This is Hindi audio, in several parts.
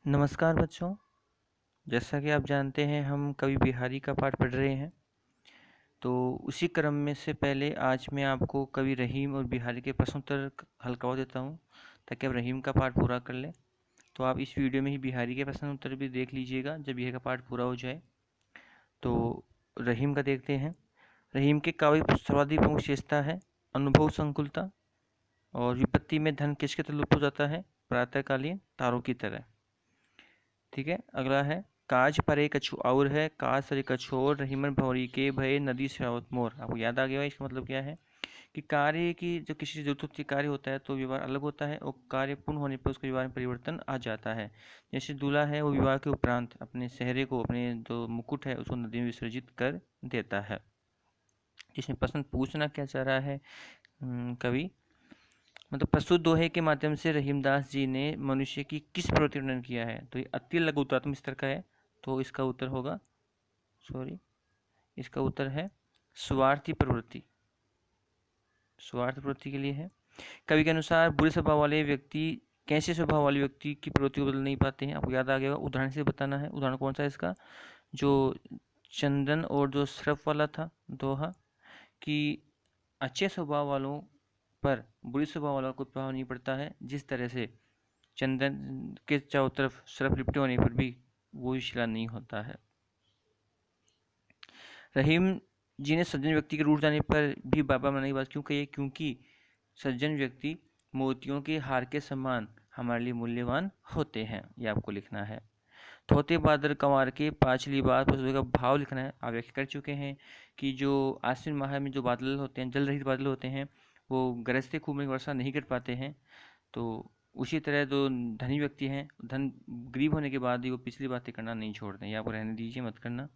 नमस्कार बच्चों। जैसा कि आप जानते हैं हम कवि बिहारी का पाठ पढ़ रहे हैं। तो उसी क्रम में से पहले आज मैं आपको कवि रहीम और बिहारी के प्रश्नोत्तर हल करवा देता हूं ताकि आप रहीम का पाठ पूरा कर लें। तो आप इस वीडियो में ही बिहारी के प्रश्नोत्तर भी देख लीजिएगा जब यह का पाठ पूरा हो जाए। तो रहीम का देखते हैं। रहीम के काव्य की सर्वाधिक प्रमुख विशेषता है अनुभव संकुलता और विपत्ति में धन किसके तरह लुप्त हो जाता है, प्रातःकालीन तारों की तरह। ठीक है, अगला है काज परे कछु और है, काज सरे कछु और, रहीमन भंवरी के भय नदी श्रावत मोर। आपको याद आ गया इसका मतलब क्या है कि कार्य की जो किसी जरूरत होती है, कार्य होता है तो व्यवहार अलग होता है और कार्य पूर्ण होने पर उसके व्यवहार में परिवर्तन आ जाता है। जैसे दूल्हा है वो विवाह के उपरांत अपने सेहरे को, अपने जो मुकुट है उसको नदी में विसर्जित कर देता है। जिसमें प्रश्न पूछना क्या चाह रहा है कवि, मतलब प्रस्तुत दोहे के माध्यम से रहीमदास जी ने मनुष्य की किस प्रवृत्ति का वर्णन किया है। तो ये अति लघु उत्तरात्मक स्तर का है, तो इसका उत्तर होगा इसका उत्तर है स्वार्थी प्रवृत्ति। स्वार्थ प्रवृत्ति के लिए है। कवि के अनुसार बुरे स्वभाव वाले व्यक्ति कैसे स्वभाव वाले व्यक्ति की प्रवृत्ति को बदल नहीं पाते हैं। आपको याद आ गया, उदाहरण से बताना है। उदाहरण कौन सा है इसका, जो चंदन और जो सरफ वाला था दोहा, कि अच्छे स्वभाव वालों पर बुरे स्वभाव वालों को प्रभाव नहीं पड़ता है, जिस तरह से चंदन के चारों तरफ सरफ लिपटे होने पर भी वो शिला नहीं होता है। रहीम जी ने सज्जन व्यक्ति के रूठ जाने पर भी बाबा मनाने की बात क्यों कही है, क्योंकि सज्जन व्यक्ति मोतियों के हार के समान हमारे लिए मूल्यवान होते हैं। ये आपको लिखना है। थोते बादल कंवार के पांचली बात का भाव लिखना है। आप व्याख्या कर चुके हैं कि जो आश्विन माह में जो बादल होते हैं, जल रहित बादल होते हैं, वो गरजते खूब में वर्षा नहीं कर पाते हैं। तो उसी तरह जो धनी व्यक्ति हैं, धन गरीब होने के बाद ही वो पिछली बातें करना नहीं छोड़ते हैं। ये आपको रहने दीजिए, मत करना।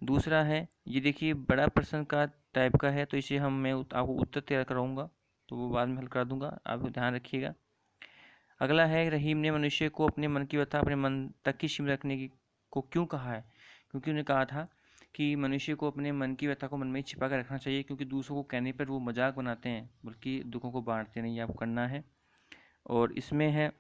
दूसरा है, ये देखिए बड़ा प्रश्न का टाइप का है, तो इसे मैं आपको उत्तर तैयार कराऊंगा, तो वो बाद में हल करा दूंगा, आप ध्यान रखिएगा। अगला है, रहीम ने मनुष्य को अपने मन की व्यथा अपने मन तक ही सीमित रखने की को क्यों कहा है। क्योंकि उन्होंने कहा था कि मनुष्य को अपने मन की व्यथा को मन में ही छिपा कर रखना चाहिए, क्योंकि दूसरों को कहने पर वो मजाक बनाते हैं, बल्कि दुखों को बांटते नहीं। आपको करना है। और इसमें है,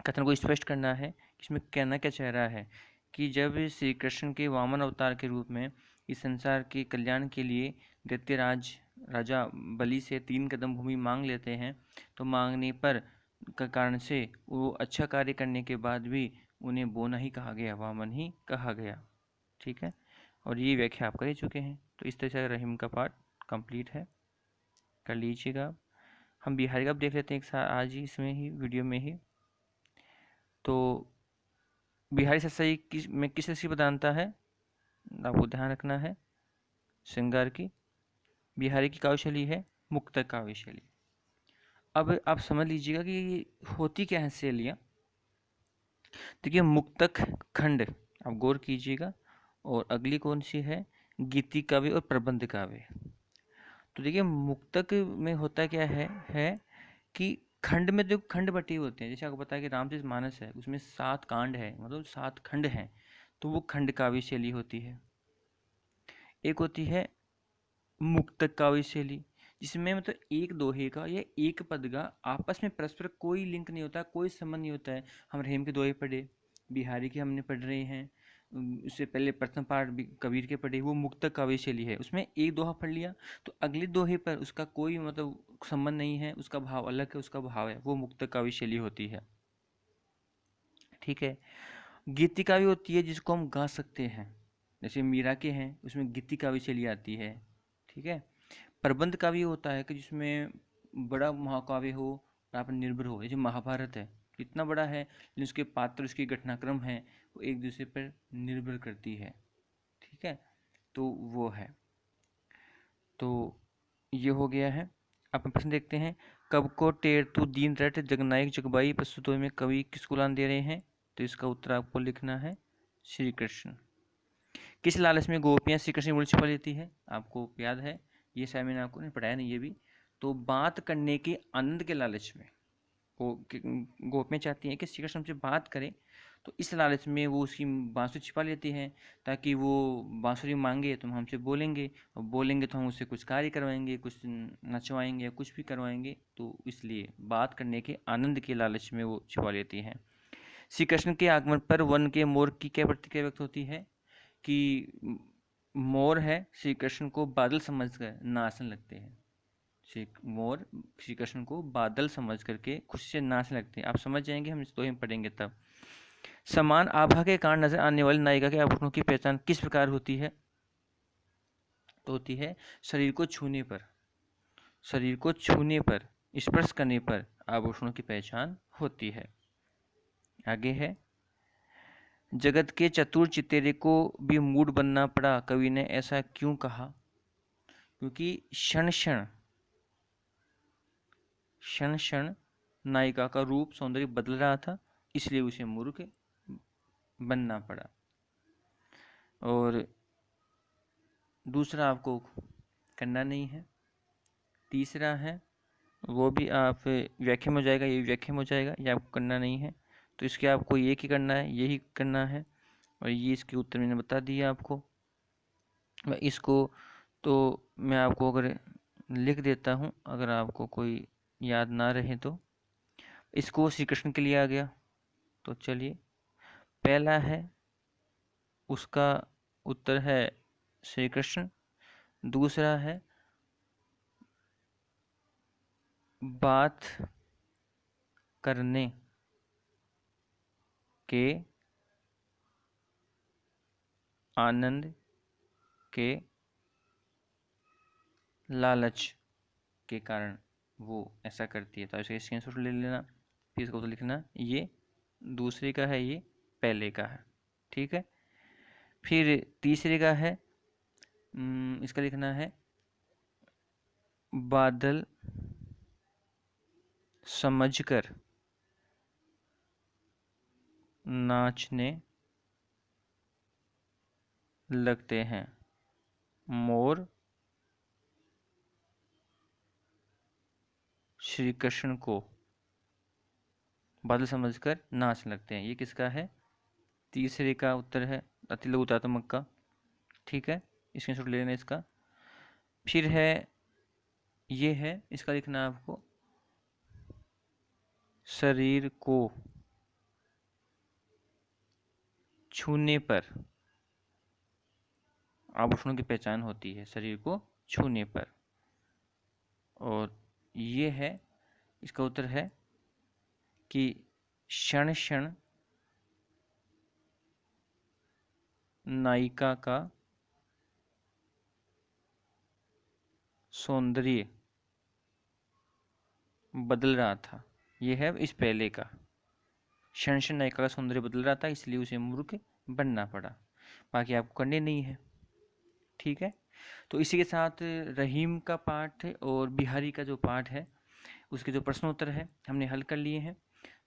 कथन को स्पष्ट करना है। इसमें कहना क्या चाह रहा है कि जब श्री कृष्ण के वामन अवतार के रूप में इस संसार के कल्याण के लिए दैत्यराज राजा बलि से 3 कदम भूमि मांग लेते हैं, तो मांगने पर का कारण से वो अच्छा कार्य करने के बाद भी उन्हें बोना ही कहा गया, वामन ही कहा गया। ठीक है, और ये व्याख्या आप कर ही चुके हैं। तो इस तरह से रहीम का पाठ कंप्लीट है, कर लीजिएगा। हम बिहारी का देख लेते हैं एक साथ आज ही, इसमें ही वीडियो में ही। तो बिहारी सत्सई में किस रस की प्रधानता है, आपको ध्यान रखना है। श्रृंगार की। बिहारी की काव्य शैली है मुक्तक काव्य शैली। अब आप समझ लीजिएगा कि होती क्या है शैलियाँ। देखिए, मुक्तक खंड, आप गौर कीजिएगा। और अगली कौन सी है, गीति काव्य और प्रबंध काव्य। तो देखिए, मुक्तक में होता क्या है कि खंड में जो खंड बटे होते हैं, जैसे आपको पता है कि रामचरितमानस है, उसमें 7 कांड है, मतलब 7 खंड हैं, तो वो खंड काव्य शैली होती है। एक होती है मुक्तक काव्य शैली, जिसमें मतलब एक दोहे का या एक पद का आपस में परस्पर कोई लिंक नहीं होता, कोई संबंध नहीं होता है। हम रहीम के दोहे पढ़े, बिहारी के हमने पढ़ रहे हैं, उससे पहले प्रथम पाठ भी कबीर के पढ़े, वो मुक्तक काव्य शैली है। उसमें एक दोहा पढ़ लिया तो अगले दोहे पर उसका कोई मतलब संबंध नहीं है, उसका भाव अलग है, उसका भाव है, वो मुक्तक काव्य शैली होती है। ठीक है। गीति काव्य होती है जिसको हम गा सकते हैं, जैसे मीरा के हैं, उसमें गीति काव्य शैली आती है। ठीक है। प्रबंध काव्य होता है कि जिसमें बड़ा महाकाव्य हो, आप निर्भर हो। जैसे महाभारत है, कितना बड़ा है, लेकिन उसके पात्र, उसकी घटनाक्रम है, वो एक दूसरे पर निर्भर करती है। ठीक है, तो वो है। तो ये हो गया है। आप प्रश्न देखते हैं, कब को टेर तू दीन रट जगनायक जगबाई प्रस्तुतों में कवि किसको लान दे रहे हैं। तो इसका उत्तर आपको लिखना है श्री कृष्ण। किस लालच में गोपियाँ श्री कृष्ण की मूर्ति छिपा लेती है। आपको याद है, ये शायद मैंने आपको नहीं पढ़ाया, नहीं ये भी। तो बात करने के आनंद के लालच में गोपियाँ चाहती हैं कि श्री कृष्ण हमसे बात करें, तो इस लालच में वो उसकी बांसुरी छिपा लेती हैं, ताकि वो बांसुरी मांगे तो हम हमसे बोलेंगे, और बोलेंगे तो हम उससे कुछ कार्य करवाएंगे, कुछ नचवाएंगे या कुछ भी करवाएंगे। तो इसलिए बात करने के आनंद के लालच में वो छिपा लेती हैं। श्री कृष्ण के आगमन पर वन के मोर की क्या प्रतिक्रिया व्यक्त होती है कि मोर है श्री कृष्ण को बादल समझकर नाचने लगते हैं। मोर श्री कृष्ण को बादल समझ करके खुशी से नाचने लगते हैं। आप समझ जाएंगे, हम इस दोहे में पढ़ेंगे तब। समान आभा के कारण नजर आने वाली नायिका के आभूषणों की पहचान किस प्रकार होती है? तो होती है शरीर को छूने पर, शरीर को छूने पर, स्पर्श करने पर आभूषणों की पहचान होती है। आगे है, जगत के चतुर चितेरे को भी मूड बनना पड़ा, कवि ने ऐसा क्यों कहा? क्योंकि क्षण क्षण नायिका का रूप सौंदर्य बदल रहा था, इसलिए उसे मूर्ख बनना पड़ा। और दूसरा आपको करना नहीं है। तीसरा है वो भी आप व्याख्या में हो जाएगा, ये व्याख्या में हो जाएगा, ये आपको करना नहीं है। तो इसके आपको एक ही करना है, यही करना है। और ये इसके उत्तर मैंने बता दिया आपको। इसको तो मैं आपको अगर लिख देता हूँ, अगर आपको कोई याद ना रहे तो। इसको श्री कृष्ण के लिए आ गया, तो चलिए पहला है उसका उत्तर है श्री कृष्ण। दूसरा है बात करने के आनंद के लालच के कारण वो ऐसा करती है। तो इसका स्क्रीनशॉट ले लेना, फिर इसको तो लिखना ये दूसरे का है, ये पहले का है, ठीक है। फिर तीसरे का है, इसका लिखना है बादल समझकर नाचने लगते हैं, मोर श्री कृष्ण को बादल समझकर नाचने लगते हैं। ये किसका है? तीसरे का उत्तर है अति लघुतात्मक का, ठीक है, स्क्रीनशॉट ले लेना इसका। फिर है ये है, इसका लिखना है आपको शरीर को छूने पर आभूषणों की पहचान होती है, शरीर को छूने पर। और ये है, इसका उत्तर है कि क्षण क्षण नायिका का सौंदर्य बदल रहा था। यह है इस पहले का, क्षण क्षण नायिका का सौंदर्य बदल रहा था, इसलिए उसे मूर्ख बनना पड़ा। बाकी आपको करने नहीं है, ठीक है। तो इसी के साथ रहीम का पाठ और बिहारी का जो पाठ है उसके जो प्रश्न उत्तर है हमने हल कर लिए हैं।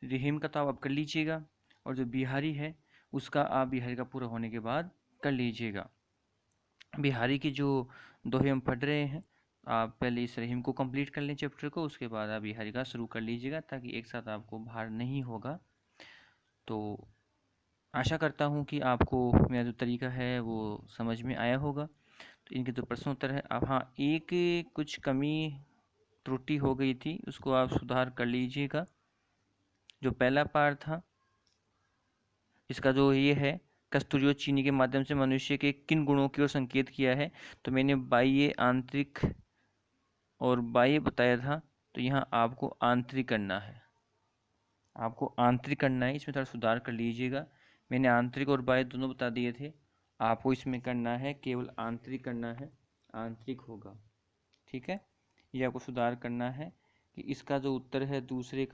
रहीम का तो आप कर लीजिएगा, और जो बिहारी है उसका आप बिहारी का पूरा होने के बाद कर लीजिएगा। बिहारी की जो दोहे हम पढ़ रहे हैं, आप पहले इस रहीम को कंप्लीट कर लें चैप्टर को, उसके बाद आप बिहारी का शुरू कर लीजिएगा, ताकि एक साथ आपको भार नहीं होगा। तो आशा करता हूँ कि आपको मेरा जो तरीका है वो समझ में आया होगा। तो इनके जो प्रश्न उत्तर है, अब हाँ एक कुछ कमी त्रुटि हो गई थी, उसको आप सुधार कर लीजिएगा। जो पहला पार्ट था इसका जो ये है, कस्तूरी और चीनी के माध्यम से मनुष्य के किन गुणों की ओर संकेत किया है, तो मैंने बाह्य, आंतरिक और बाह्य बताया था। तो यहाँ आपको आंतरिक करना है, आपको आंतरिक करना है, इसमें थोड़ा सुधार कर लीजिएगा। मैंने आंतरिक और बाह्य दोनों बता दिए थे, आपको इसमें करना है केवल आंतरिक करना है, आंतरिक होगा, ठीक है। ये आपको सुधार करना है कि इसका जो उत्तर है दूसरे का